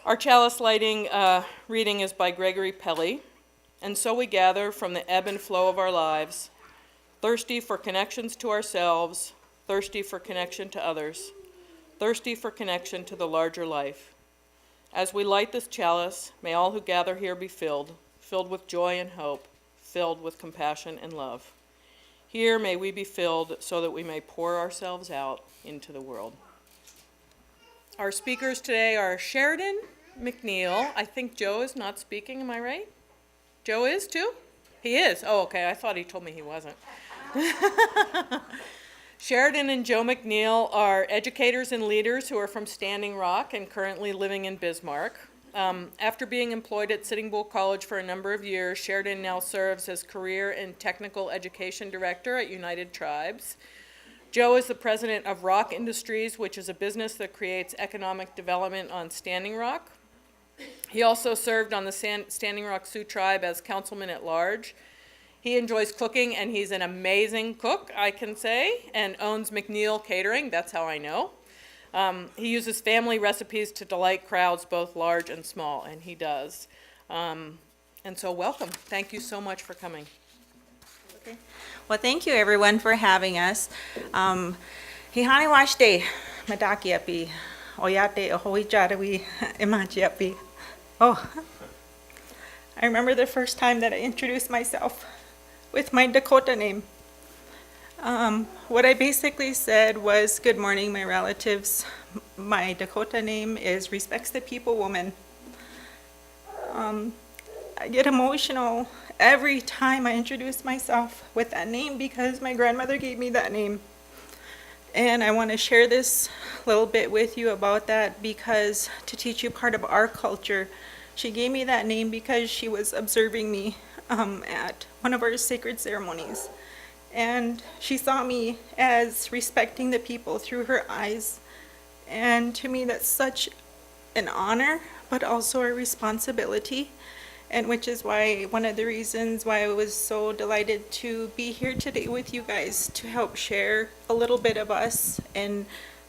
Our chalice lighting reading is by Gregory Pelly. And so we gather from the ebb and flow of our lives, thirsty for connections to ourselves, thirsty for connection to others, thirsty for connection to the larger life. As we light this chalice, may all who gather here be filled with joy and hope, filled with compassion and love. Here may we be filled so that we may pour ourselves out into the world. Our speakers today are Sheridan McNeil. I think Joe is not speaking, am I right? Joe is too? He is? Oh, okay, I thought he told me he wasn't. Sheridan and Joe McNeil are educators and leaders who are from Standing Rock and currently living in Bismarck. After being employed at Sitting Bull College for a number of years, Sheridan now serves as Career and Technical Education Director at United Tribes. Joe is the president of Rock Industries, which is a business that creates economic development on Standing Rock. He also served on the Standing Rock Sioux Tribe as Councilman At-Large. He enjoys cooking, and he's an amazing cook, I can say, and owns McNeil Catering. That's how I know. He uses family recipes to delight crowds, both large and small, and he does. And so welcome. Thank you so much for coming. Okay. Well, thank you, everyone, for having us. Hihani washte, madakiapi, oyate, ahoijarawi, imajiapi. Oh, I remember the first time that I introduced myself with my Dakota name. What I basically said was, good morning, my relatives. My Dakota name is Respects the People Woman. I get emotional every time I introduce myself with that name because my grandmother gave me that name. And I want to share this little bit with you about that because to teach you part of our culture, she gave me that name because she was observing me at one of our sacred ceremonies. And she saw me as respecting the people through her eyes. And to me, that's such an honor, but also a responsibility. And which is why, one of the reasons why I was so delighted to be here today with you guys to help share a little bit of us and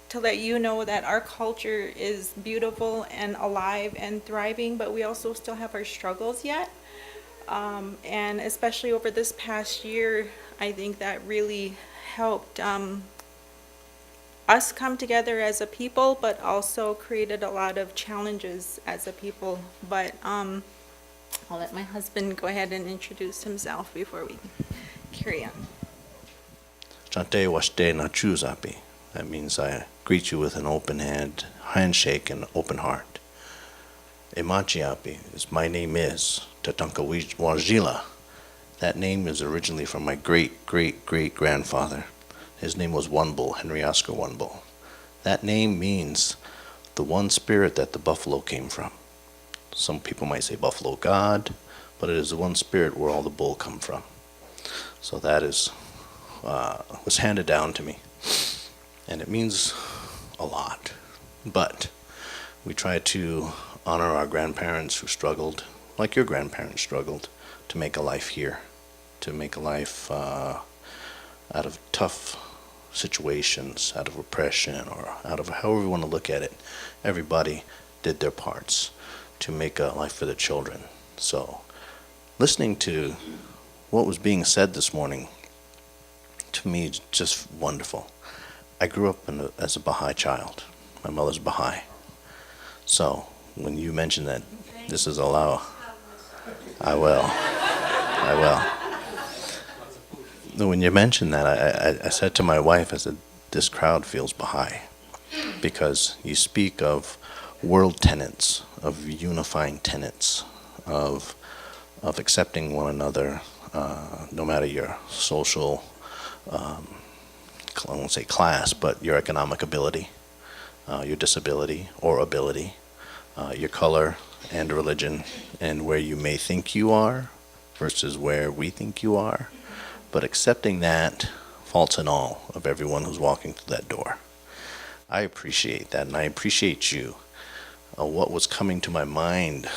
to let you know that our culture is beautiful and alive and thriving, but we also still have our struggles yet. And especially over this past year, I think that really helped us come together as a people, but also created a lot of challenges as a people. But I'll let my husband go ahead and introduce himself before we carry on. Chante washte na chuzapi. That means I greet you with an open handshake and open heart. Emachiapi is my name is Tatanka Wajila. That name is originally from my great-great-great-grandfather. His name was One Bull, Henry Oscar One Bull. That name means the one spirit that the buffalo came from. Some people might say Buffalo God, but it is the one spirit where all the bull come from. So that is was handed down to me, and it means a lot. But we try to honor our grandparents who struggled, like your grandparents struggled, to make a life here, to make a life out of tough situations, out of oppression, or out of however you want to look at it. Everybody did their parts to make a life for the children. So listening to what was being said this morning, to me, is just wonderful. I grew up as a Baha'i child. My mother's Baha'i. So when you mentioned that this is Allah, I will. When you mentioned that, I said to my wife, I said, this crowd feels Baha'i because you speak of world tenets, of unifying tenets, of accepting one another, no matter your social, I won't say class, but your economic ability, your disability or ability, your color and religion, and where you may think you are versus where we think you are, but accepting that, faults and all, of everyone who's walking through that door. I appreciate that, and I appreciate you. What was coming to my mind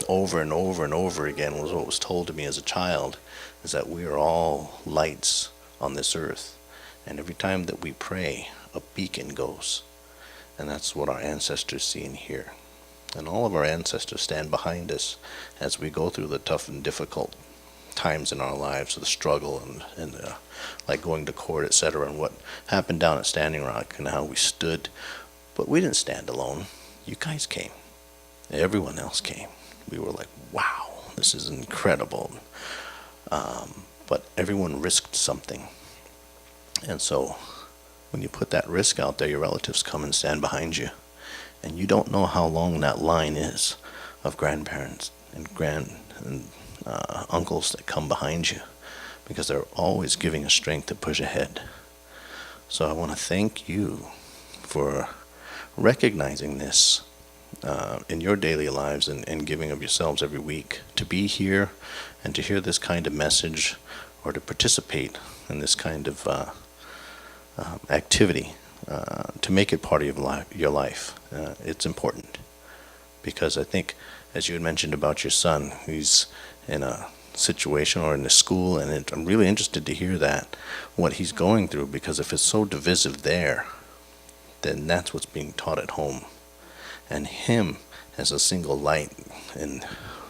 over and over and over again was what was told to me as a child, is that we are all lights on this earth. And every time that we pray, a beacon goes. And that's what our ancestors see and hear. And all of our ancestors stand behind us as we go through the tough and difficult times in our lives, the struggle and like going to court, etc., and what happened down at Standing Rock and how we stood. But we didn't stand alone. You guys came. Everyone else came. We were like, wow, this is incredible. But everyone risked something. And so when you put that risk out there, your relatives come and stand behind you. And you don't know how long that line is of grandparents and uncles that come behind you, because they're always giving us strength to push ahead. So I want to thank you for recognizing this in your daily lives and giving of yourselves every week to be here and to hear this kind of message or to participate in this kind of activity, to make it part of your life. It's important, because I think, as you had mentioned about your son, he's in a situation or in a school, and I'm really interested to hear that, what he's going through, because if it's so divisive there, then that's what's being taught at home. And him as a single light in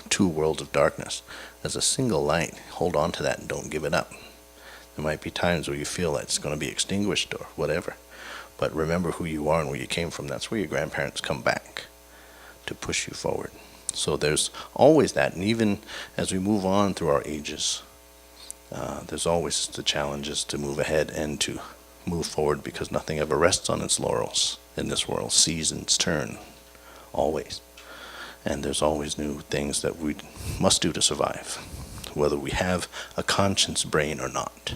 two worlds of darkness, as a single light, hold on to that and don't give it up. There might be times where you feel that it's going to be extinguished or whatever, but remember who you are and where you came from. That's where your grandparents come back to push you forward. So there's always that, and even as we move on through our ages, there's always the challenges to move ahead and to move forward, because nothing ever rests on its laurels in this world. Seasons turn, always. And there's always new things that we must do to survive, whether we have a conscience brain or not.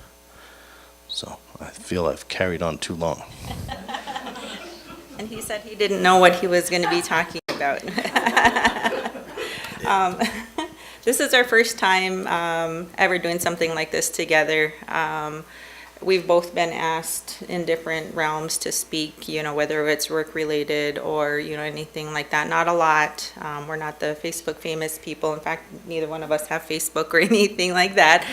So I feel I've carried on too long. And he said he didn't know what he was going to be talking about. This is our first time ever doing something like this together. We've both been asked in different realms to speak, whether it's work related or, anything like that. Not a lot. We're not the Facebook famous people. In fact, neither one of us have Facebook or anything like that.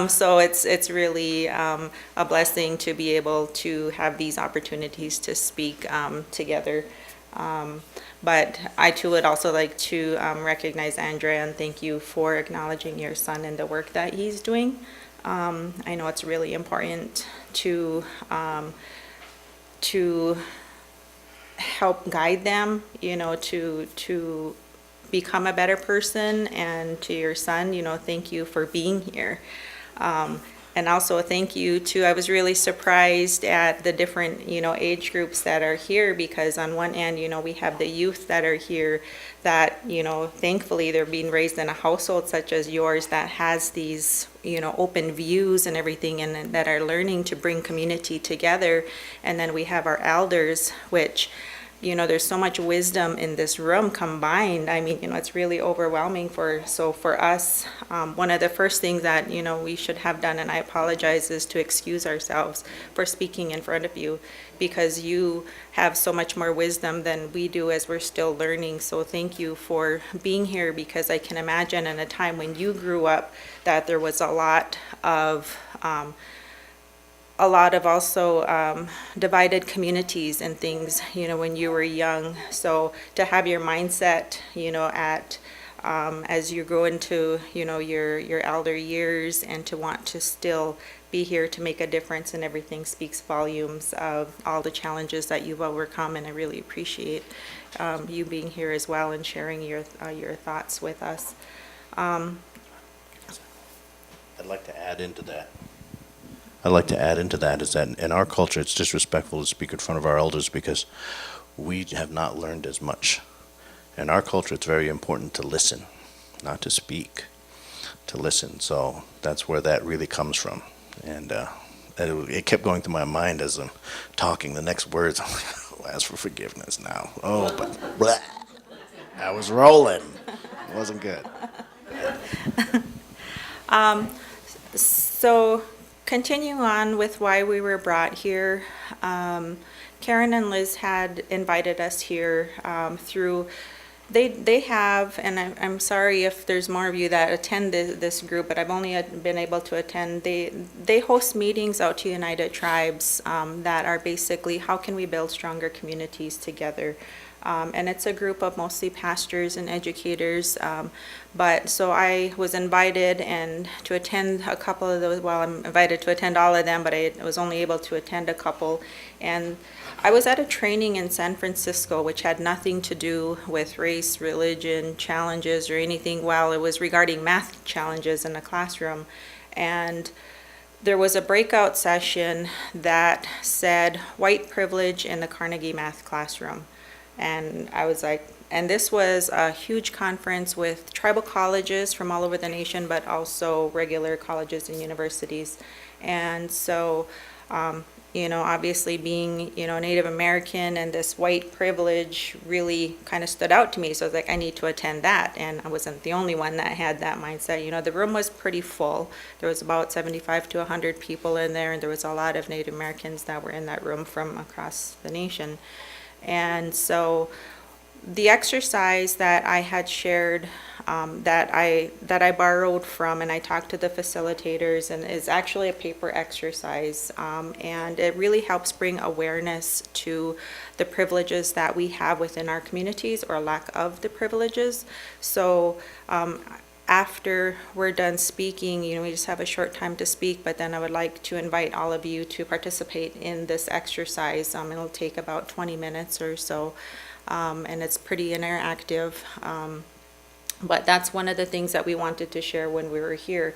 So it's really a blessing to be able to have these opportunities to speak together. But I too would also like to recognize Andrea and thank you for acknowledging your son and the work that he's doing. I know it's really important to help guide them, to become a better person. And to your son, thank you for being here. And also thank you to, I was really surprised at the different, age groups that are here, because on one end, we have the youth that are here that, thankfully they're being raised in a household such as yours that has these, open views and everything, and that are learning to bring community together. And then we have our elders, which, there's so much wisdom in this room combined. I mean, it's really overwhelming for us. One of the first things that, we should have done, and I apologize, is to excuse ourselves for speaking in front of you, because you have so much more wisdom than we do as we're still learning. So thank you for being here, because I can imagine in a time when you grew up that there was a lot of also divided communities and things, when you were young. So to have your mindset, as you grow into, your elder years, and to want to still be here to make a difference and everything, speaks volumes of all the challenges that you've overcome. And I really appreciate you being here as well and sharing your thoughts with us. I'd like to add into that is that in our culture, it's disrespectful to speak in front of our elders, because we have not learned as much. In our culture, it's very important to listen, not to speak, to listen. So that's where that really comes from. And it kept going through my mind as I'm talking. The next words, I'm like, oh, ask for forgiveness now. Oh, but blah. I was rolling. It wasn't good. So continuing on with why we were brought here, Karen and Liz had invited us here through, they have, and I'm sorry if there's more of you that attend this group, but I've only been able to attend, they host meetings out to United Tribes that are basically, how can we build stronger communities together? And it's a group of mostly pastors and educators. But so I was invited and to attend a couple of those. Well, I'm invited to attend all of them, but I was only able to attend a couple. And I was at a training in San Francisco, which had nothing to do with race, religion, challenges, or anything. Well, it was regarding math challenges in the classroom. And there was a breakout session that said white privilege in the Carnegie math classroom. And I was like, and this was a huge conference with tribal colleges from all over the nation, but also regular colleges and universities. And so, obviously being, Native American and this white privilege really kind of stood out to me. So I was like, I need to attend that. And I wasn't the only one that had that mindset. The room was pretty full. There was about 75 to 100 people in there, and there was a lot of Native Americans that were in that room from across the nation. And so the exercise that I had shared, that I borrowed from, and I talked to the facilitators, and is actually a paper exercise, and it really helps bring awareness to the privileges that we have within our communities, or lack of the privileges. So after we're done speaking, we just have a short time to speak, but then I would like to invite all of you to participate in this exercise. It'll take about 20 minutes or so. And it's pretty interactive. But that's one of the things that we wanted to share when we were here.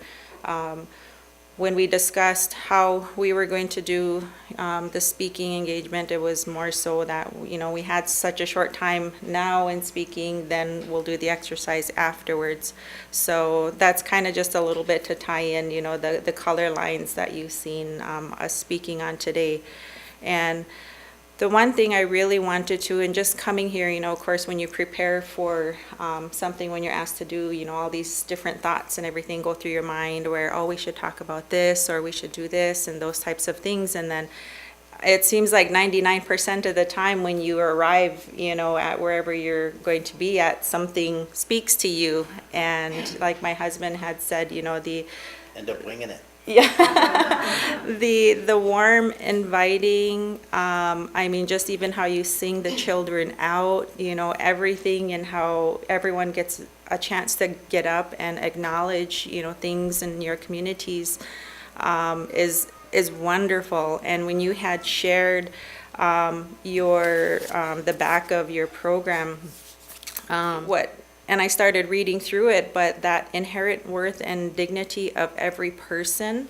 When we discussed how we were going to do the speaking engagement, it was more so that, we had such a short time now in speaking, then we'll do the exercise afterwards. So that's kind of just a little bit to tie in, the color lines that you've seen us speaking on today. And the one thing I really wanted to, and just coming here, of course, when you prepare for something, when you're asked to do, all these different thoughts and everything go through your mind where, oh, we should talk about this, or we should do this, and those types of things. And then it seems like 99% of the time when you arrive, at wherever you're going to be at, something speaks to you. And like my husband had said, End up winging it. Yeah, the warm, inviting, just even how you sing the children out, everything, and how everyone gets a chance to get up and acknowledge, things in your communities, is wonderful. And when you had shared the back of your program, and I started reading through it, but that inherent worth and dignity of every person,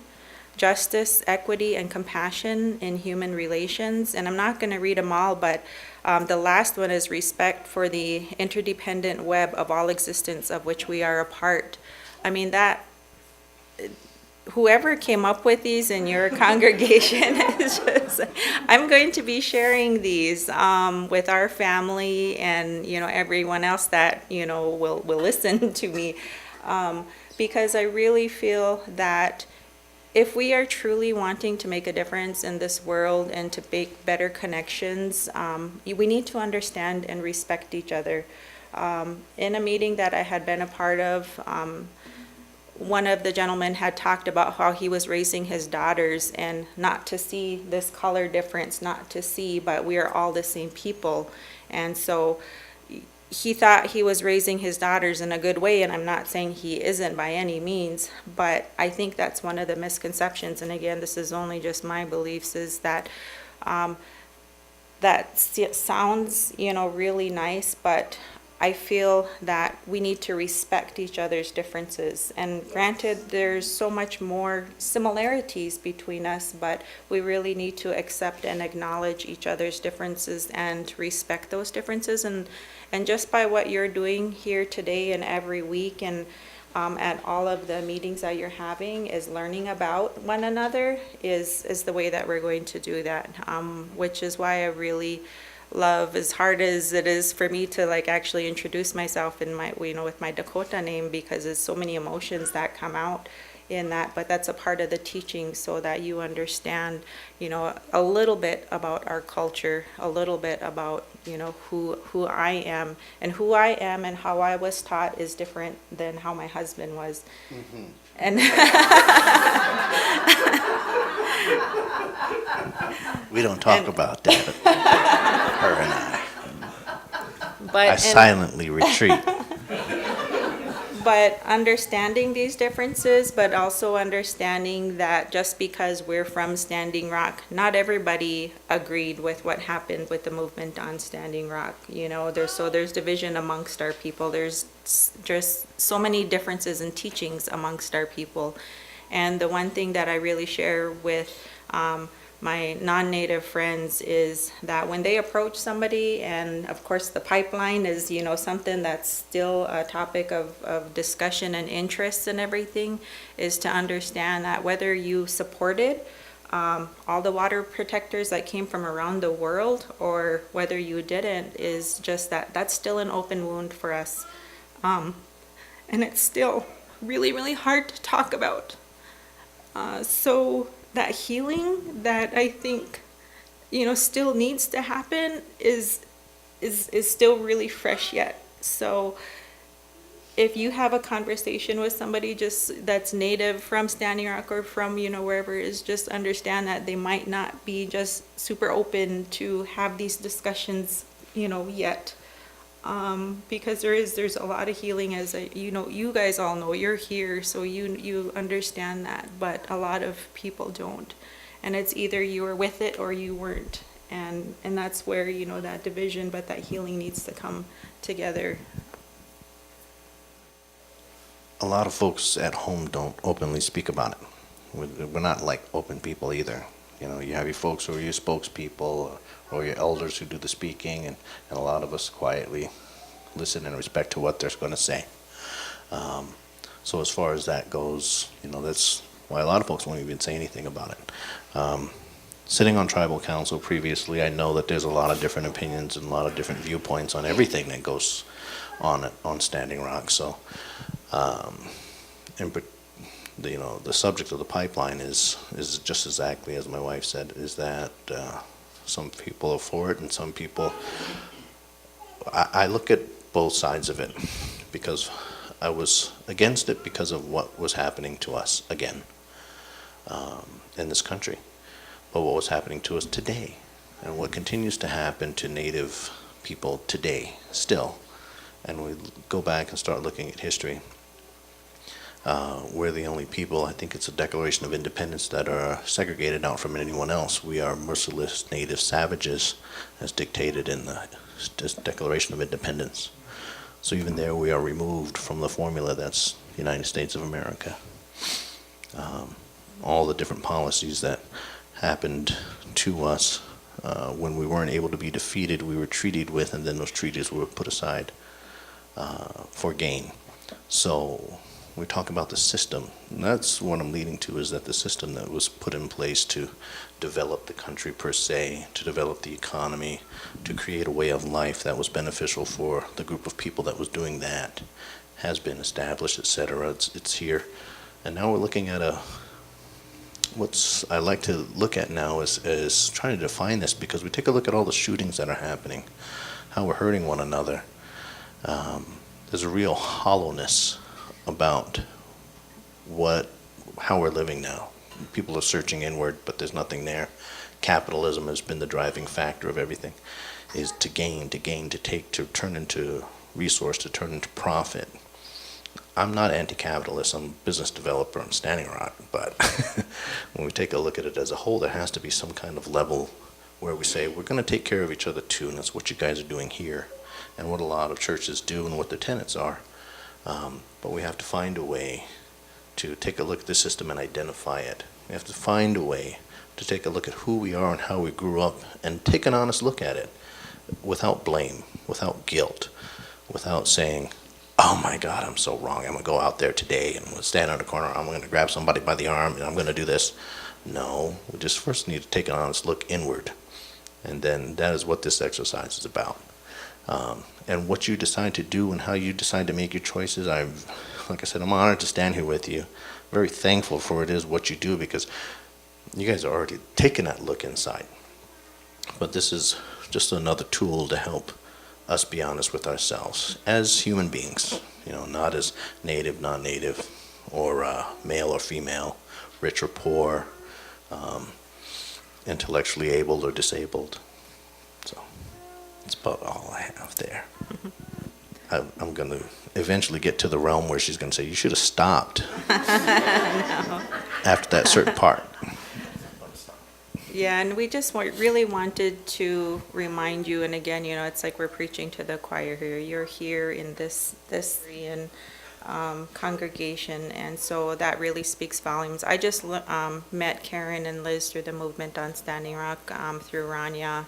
justice, equity, and compassion in human relations. And I'm not going to read them all, but the last one is respect for the interdependent web of all existence of which we are a part. That whoever came up with these in your congregation is just, I'm going to be sharing these with our family and everyone else that will listen to me, because I really feel that if we are truly wanting to make a difference in this world and to make better connections, we need to understand and respect each other. In a meeting that I had been a part of, one of the gentlemen had talked about how he was raising his daughters, and not to see this color difference, not to see, but we are all the same people. And so he thought he was raising his daughters in a good way, and I'm not saying he isn't by any means, but I think that's one of the misconceptions. And again, this is only just my beliefs, is that that sounds, really nice, but I feel that we need to respect each other's differences. And granted, there's so much more similarities between us, but we really need to accept and acknowledge each other's differences and respect those differences. And just by what you're doing here today and every week, and at all of the meetings that you're having, is learning about one another, is the way that we're going to do that, which is why I really love, as hard as it is for me to actually introduce myself in my, with my Dakota name, because there's so many emotions that come out in that, but that's a part of the teaching, so that you understand, a little bit about our culture, a little bit about, who I am, and who I am and how I was taught is different than how my husband was. Mm-hmm. And we don't talk about that, her and I. But I silently retreat. But understanding these differences, but also understanding that just because we're from Standing Rock, not everybody agreed with what happened with the movement on Standing Rock. You know, there's division amongst our people. There's just so many differences in teachings amongst our people. And the one thing that I really share with my non-native friends is that when they approach somebody, and of course the pipeline is, you know, something that's still a topic of discussion and interest and everything, is to understand that whether you supported all the water protectors that came from around the world or whether you didn't, is just that's still an open wound for us. And it's still really, really hard to talk about. So that healing that I think, you know, still needs to happen is still really fresh yet. So if you have a conversation with somebody just that's native from Standing Rock or from, you know, wherever, is just understand that they might not be just super open to have these discussions, you know, yet. Because there's a lot of healing, as you know, you guys all know, you're here, so you understand that, but a lot of people don't. And it's either you were with it or you weren't. And that's where, you know, that division, but that healing needs to come together. A lot of folks at home don't openly speak about it. We're not like open people either. You know, you have your folks who are your spokespeople or your elders who do the speaking, and a lot of us quietly listen and respect to what they're going to say. So as far as that goes, you know, that's why a lot of folks won't even say anything about it. Sitting on tribal council previously, I know that there's a lot of different opinions and a lot of different viewpoints on everything that goes on Standing Rock. So, you know, the subject of the pipeline is just exactly as my wife said, is that some people are for it and some people, I look at both sides of it, because I was against it because of what was happening to us again in this country, but what was happening to us today and what continues to happen to Native people today still. And we go back and start looking at history. We're the only people, I think it's a Declaration of Independence, that are segregated out from anyone else. We are merciless native savages as dictated in the Declaration of Independence. So even there we are removed from the formula that's the United States of America. All the different policies that happened to us when we weren't able to be defeated, we were treated with, and then those treaties were put aside for gain. So we talk about the system, and that's what I'm leading to, is that the system that was put in place to develop the country per se, to develop the economy, to create a way of life that was beneficial for the group of people that was doing that, has been established, etc. It's here. And now we're looking at what I like to look at now is trying to define this, because we take a look at all the shootings that are happening, how we're hurting one another. There's a real hollowness about how we're living now. People are searching inward, but there's nothing there. Capitalism has been the driving factor of everything, is to gain, to take, to turn into resource, to turn into profit. I'm not anti-capitalist, I'm a business developer, I'm Standing Rock, but when we take a look at it as a whole, there has to be some kind of level where we say, we're going to take care of each other too, and that's what you guys are doing here, and what a lot of churches do and what their tenets are. But we have to find a way to take a look at the system and identify it. We have to find a way to take a look at who we are and how we grew up and take an honest look at it without blame, without guilt, without saying, oh my God, I'm so wrong. I'm going to go out there today and I'm going to stand on the corner. I'm going to grab somebody by the arm and I'm going to do this. No, we just first need to take an honest look inward. And then that is what this exercise is about. And what you decide to do and how you decide to make your choices, like I said, I'm honored to stand here with you. Very thankful for it is what you do, because you guys are already taking that look inside. But this is just another tool to help us be honest with ourselves as human beings, you know, not as native, non-native, or male or female, rich or poor, intellectually able or disabled. So That's about all I have there. I'm going to eventually get to the realm where she's going to say, you should have stopped after that certain part. Yeah, and we just really wanted to remind you, and again, you know, it's like we're preaching to the choir here. You're here in this Korean congregation, and so that really speaks volumes. I just met Karen and Liz through the movement on Standing Rock, through Rania,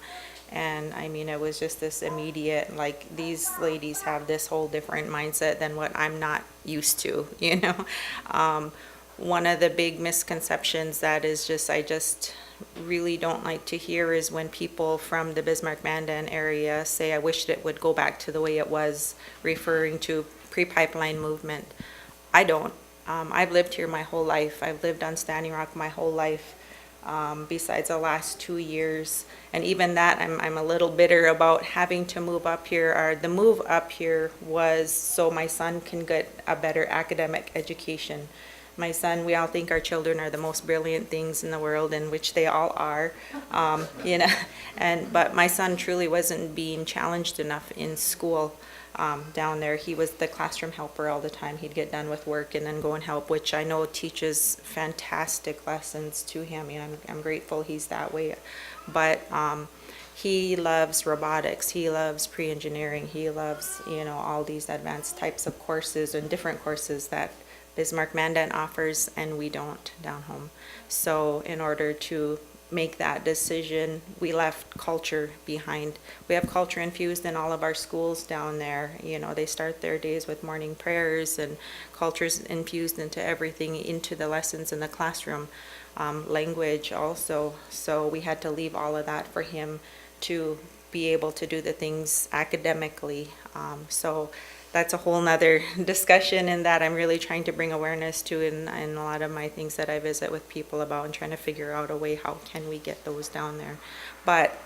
and I mean, it was just this immediate, like, these ladies have this whole different mindset than what I'm not used to, you know? One of the big misconceptions that is just, I just really don't like to hear is when people from the Bismarck Mandan area say, I wished it would go back to the way it was, referring to pre-pipeline movement. I don't. I've lived here my whole life. I've lived on Standing Rock my whole life, besides the last 2 years. And even that, I'm a little bitter about having to move up here. The move up here was so my son can get a better academic education. My son, we all think our children are the most brilliant things in the world, in which they all are, you know. But my son truly wasn't being challenged enough in school down there. He was the classroom helper all the time. He'd get done with work and then go and help, which I know teaches fantastic lessons to him. You know, I'm grateful he's that way. But he loves robotics. He loves pre-engineering. He loves, you know, all these advanced types of courses and different courses that Bismarck Mandan offers, and we don't down home. So in order to make that decision, we left culture behind. We have culture infused in all of our schools down there. You know, they start their days with morning prayers, and culture's infused into everything, into the lessons in the classroom. Language also. So we had to leave all of that for him to be able to do the things academically. So that's a whole nother discussion, in that I'm really trying to bring awareness to in a lot of my things that I visit with people about, and trying to figure out a way, how can we get those down there. But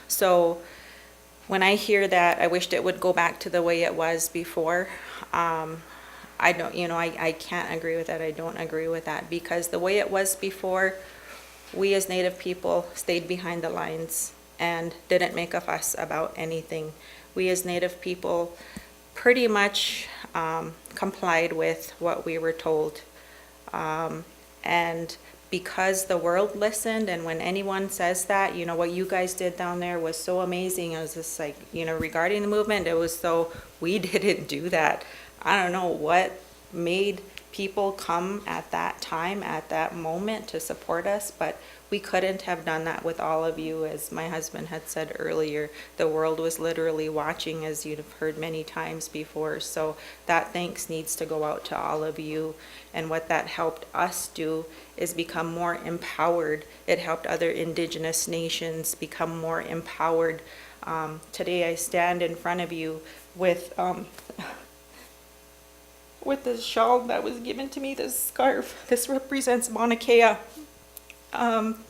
so when I hear that, I wished it would go back to the way it was before. I don't, you know, I can't agree with that. I don't agree with that, because the way it was before, we as Native people stayed behind the lines and didn't make a fuss about anything. We as Native people pretty much complied with what we were told. And because the world listened, and when anyone says that, you know, what you guys did down there was so amazing. It was just like, you know, regarding the movement, it was so, we didn't do that. I don't know what made people come at that time, at that moment, to support us, but we couldn't have done that with all of you. As my husband had said earlier, the world was literally watching, as you've heard many times before. So that thanks needs to go out to all of you. And what that helped us do is become more empowered. It helped other indigenous nations become more empowered. Today I stand in front of you with this shawl that was given to me, this scarf. This represents Mauna Kea.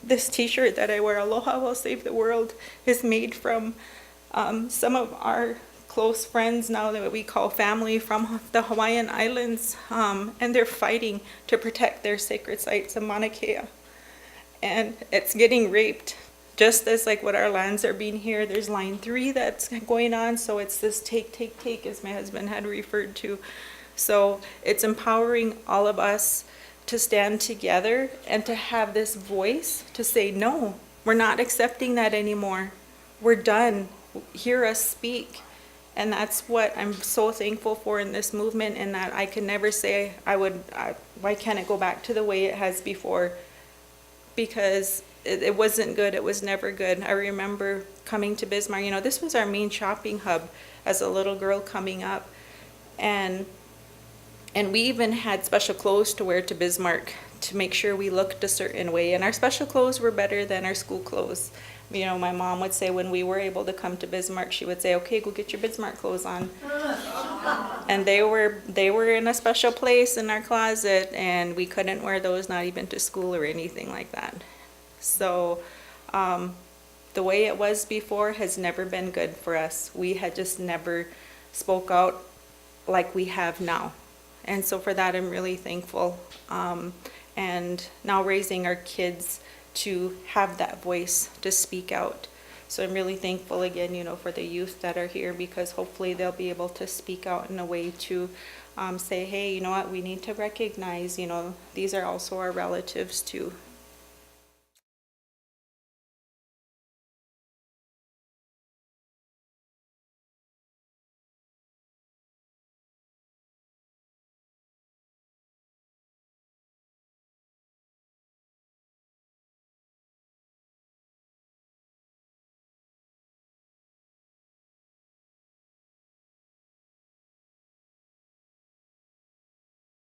This t-shirt that I wear, Aloha will save the world, is made from some of our close friends now that we call family from the Hawaiian Islands, and they're fighting to protect their sacred sites in Mauna Kea. And it's getting raped, just as like what our lands are being here. There's line 3 that's going on, so it's this take, as my husband had referred to. So it's empowering all of us to stand together and to have this voice to say, no, we're not accepting that anymore. We're done. Hear us speak. And that's what I'm so thankful for in this movement, and that I can never say why can't it go back to the way it has before? Because it wasn't good. It was never good. I remember coming to Bismarck. You know, this was our main shopping hub as a little girl coming up. And we even had special clothes to wear to Bismarck to make sure we looked a certain way. And our special clothes were better than our school clothes. You know, my mom would say when we were able to come to Bismarck, she would say, okay, go get your Bismarck clothes on. And they were in a special place in our closet, and we couldn't wear those, not even to school or anything like that. So the way it was before has never been good for us. We had just never spoke out like we have now. And so for that, I'm really thankful. And now raising our kids to have that voice to speak out. So I'm really thankful again, for the youth that are here, because hopefully they'll be able to speak out in a way to say, hey, you know what, we need to recognize, these are also our relatives too.